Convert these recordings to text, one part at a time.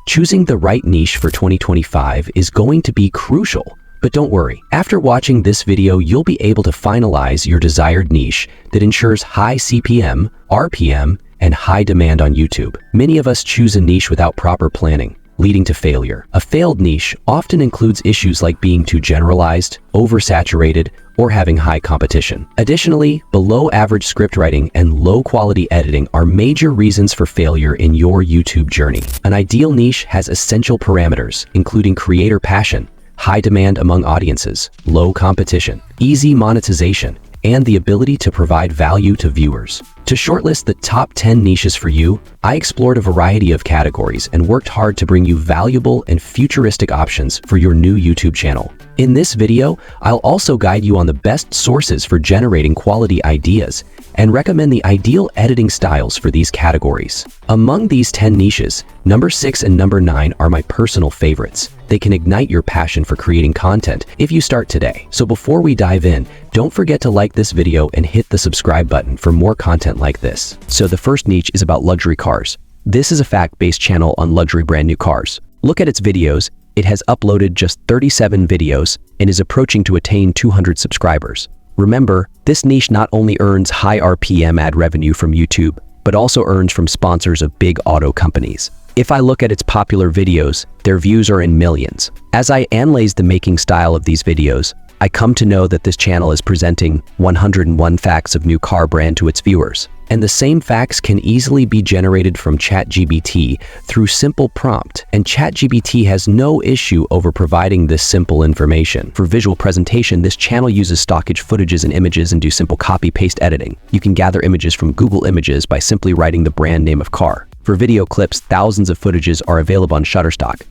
Choosing the right niche for 2025 is going to be crucial. But don't worry, after watching this video, you'll be able to finalize your desired niche that ensures high CPM, RPM, and high demand on YouTube. Many of us choose a niche without proper planning, leading to failure. A failed niche often includes issues like being too generalized, oversaturated, or having high competition. Additionally, below average script writing and low quality editing are major reasons for failure in your YouTube journey. An ideal niche has essential parameters, including creator passion, high demand among audiences, low competition, easy monetization, and the ability to provide value to viewers. To shortlist the top 10 niches for you, I explored a variety of categories and worked hard to bring you valuable and futuristic options for your new YouTube channel. In this video, I'll also guide you on the best sources for generating quality ideas and recommend the ideal editing styles for these categories. Among these 10 niches, number 6 and number 9 are my personal favorites. They can ignite your passion for creating content if you start today. So before we dive in, don't forget to like this video and hit the subscribe button for more content like this. So the first niche is about luxury cars. This is a fact-based channel on luxury brand new cars. Look at its videos. It has uploaded just 37 videos and is approaching to attain 200 subscribers. Remember, this niche not only earns high RPM ad revenue from YouTube, but also earns from sponsors of big auto companies. If I look at its popular videos, their views are in millions. As I analyze the making style of these videos, I come to know that this channel is presenting 101 facts of new car brand to its viewers. And the same facts can easily be generated from ChatGPT through simple prompt, and ChatGPT has no issue over providing this simple information. For visual presentation, this channel uses stockage footages and images and do simple copy-paste editing. You can gather images from Google Images by simply writing the brand name of car. For video clips, thousands of footages are available on Shutterstock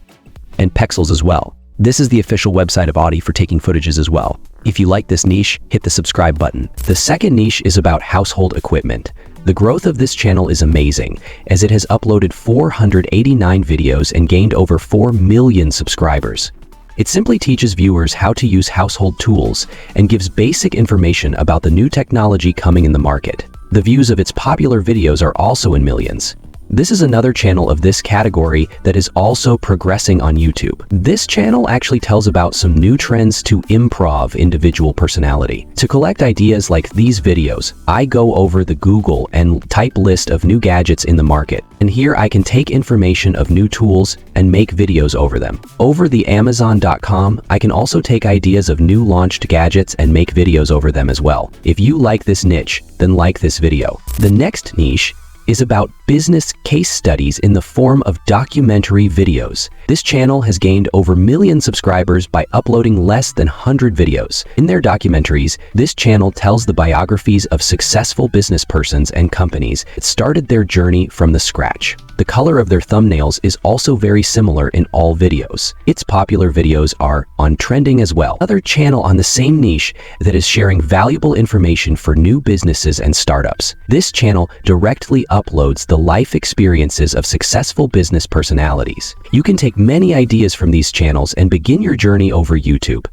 and Pexels as well. This is the official website of Audi for taking footages as well. If you like this niche, hit the subscribe button. The second niche is about household equipment. The growth of this channel is amazing, as it has uploaded 489 videos and gained over 4 million subscribers. It simply teaches viewers how to use household tools and gives basic information about the new technology coming in the market. The views of its popular videos are also in millions. This is another channel of this category that is also progressing on YouTube. This channel actually tells about some new trends to improv individual personality. To collect ideas like these videos, I go over the Google and type list of new gadgets in the market. And here I can take information of new tools and make videos over them. Over the Amazon.com, I can also take ideas of new launched gadgets and make videos over them as well. If you like this niche, then like this video. The next niche is about business case studies in the form of documentary videos. This channel has gained over 1 million subscribers by uploading less than 100 videos. In their documentaries, this channel tells the biographies of successful business persons and companies that started their journey from the scratch. The color of their thumbnails is also very similar in all videos. Its popular videos are on trending as well. Another channel on the same niche that is sharing valuable information for new businesses and startups. This channel directly uploads the life experiences of successful business personalities. You can take many ideas from these channels and begin your journey over YouTube.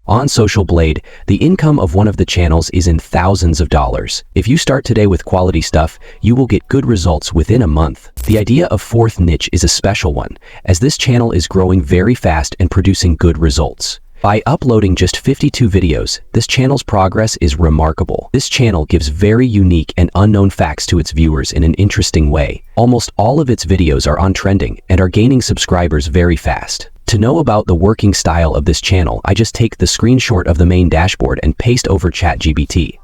On Social Blade, the income of one of the channels is in thousands of dollars. If you start today with quality stuff, you will get good results within a month. The idea of fourth niche is a special one, as this channel is growing very fast and producing good results. By uploading just 52 videos, this channel's progress is remarkable. This channel gives very unique and unknown facts to its viewers in an interesting way. Almost all of its videos are on trending and are gaining subscribers very fast. To know about the working style of this channel, I just take the screenshot of the main dashboard and paste over ChatGPT.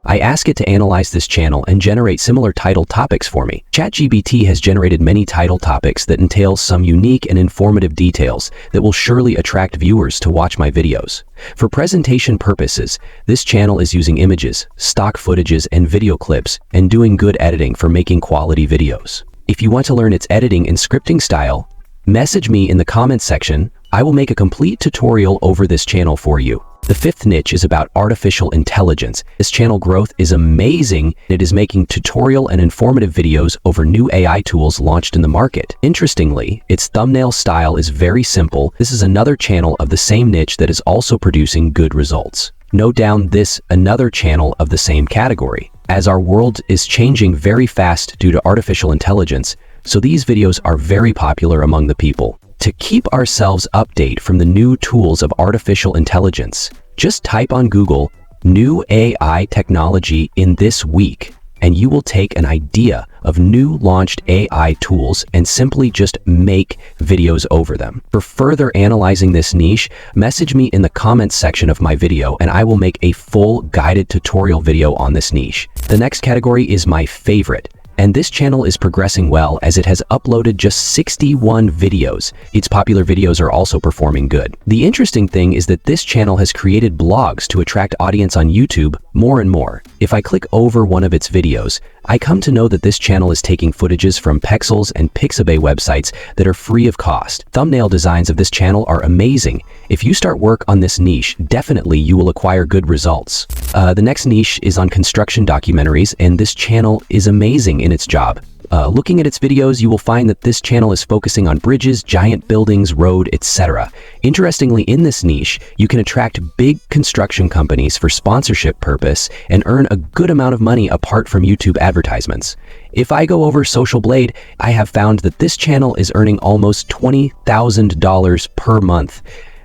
I ask it to analyze this channel and generate similar title topics for me. ChatGPT has generated many title topics that entail some unique and informative details that will surely attract viewers to watch my videos. For presentation purposes, this channel is using images, stock footages, and video clips, and doing good editing for making quality videos. If you want to learn its editing and scripting style, message me in the comments section. I will make a complete tutorial over this channel for you. The fifth niche is about artificial intelligence. This channel growth is amazing. It is making tutorial and informative videos over new AI tools launched in the market. Interestingly, its thumbnail style is very simple. This is another channel of the same niche that is also producing good results. Note down this another channel of the same category. As our world is changing very fast due to artificial intelligence, so these videos are very popular among the people. To keep ourselves updated from the new tools of artificial intelligence, just type on Google "new AI technology in this week" and you will take an idea of new launched AI tools and simply just make videos over them. For further analyzing this niche, message me in the comments section of my video and I will make a full guided tutorial video on this niche. The next category is my favorite, and this channel is progressing well as it has uploaded just 61 videos. Its popular videos are also performing good. The interesting thing is that this channel has created blogs to attract audience on YouTube more and more. If I click over one of its videos, I come to know that this channel is taking footages from Pexels and Pixabay websites that are free of cost. Thumbnail designs of this channel are amazing. If you start work on this niche, definitely you will acquire good results. The next niche is on construction documentaries, and this channel is amazing in its job. Looking at its videos, you will find that this channel is focusing on bridges, giant buildings, road, etc. Interestingly, in this niche, you can attract big construction companies for sponsorship purpose and earn a good amount of money apart from YouTube advertisements. If I go over Social Blade, I have found that this channel is earning almost $20,000 per month.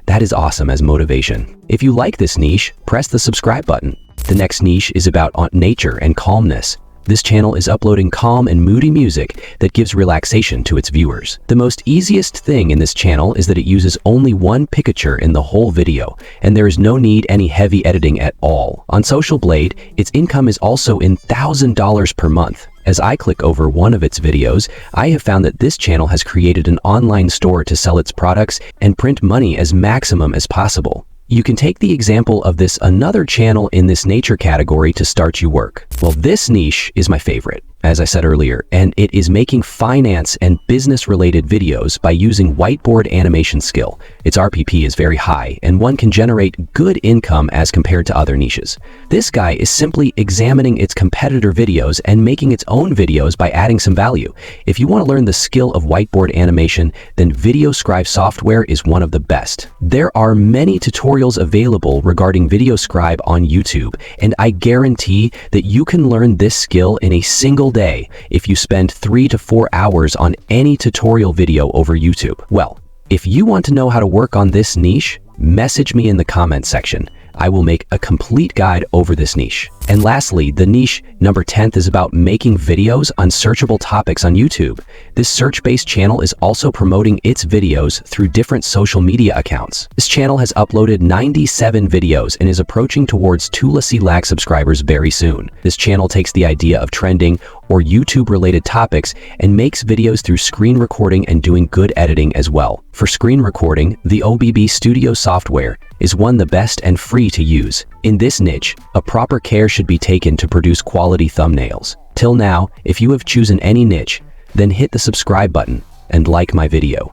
That is awesome as motivation. If you like this niche, press the subscribe button. The next niche is about nature and calmness. This channel is uploading calm and moody music that gives relaxation to its viewers. The most easiest thing in this channel is that it uses only one picture in the whole video, and there is no need any heavy editing at all. On Social Blade, its income is also in $1,000 per month. As I click over one of its videos, I have found that this channel has created an online store to sell its products and print money as maximum as possible. You can take the example of this another channel in this nature category to start your work. Well, this niche is my favorite, as I said earlier, and it is making finance and business-related videos by using whiteboard animation skill. Its RPP is very high, and one can generate good income as compared to other niches. This guy is simply examining its competitor videos and making its own videos by adding some value. If you want to learn the skill of whiteboard animation, then VideoScribe software is one of the best. There are many tutorials available regarding VideoScribe on YouTube, and I guarantee that you can learn this skill in a single day if you spend 3 to 4 hours on any tutorial video over YouTube. Well, if you want to know how to work on this niche, message me in the comment section. I will make a complete guide over this niche. And lastly, the niche number 10 is about making videos on searchable topics on YouTube. This search-based channel is also promoting its videos through different social media accounts. This channel has uploaded 97 videos and is approaching towards 2 lakh subscribers very soon. This channel takes the idea of trending or YouTube-related topics and makes videos through screen recording and doing good editing as well. For screen recording, the OBB Studio software is one of the best and free to use. In this niche, a proper care should be taken to produce quality thumbnails. Till now, if you have chosen any niche, then hit the subscribe button and like my video.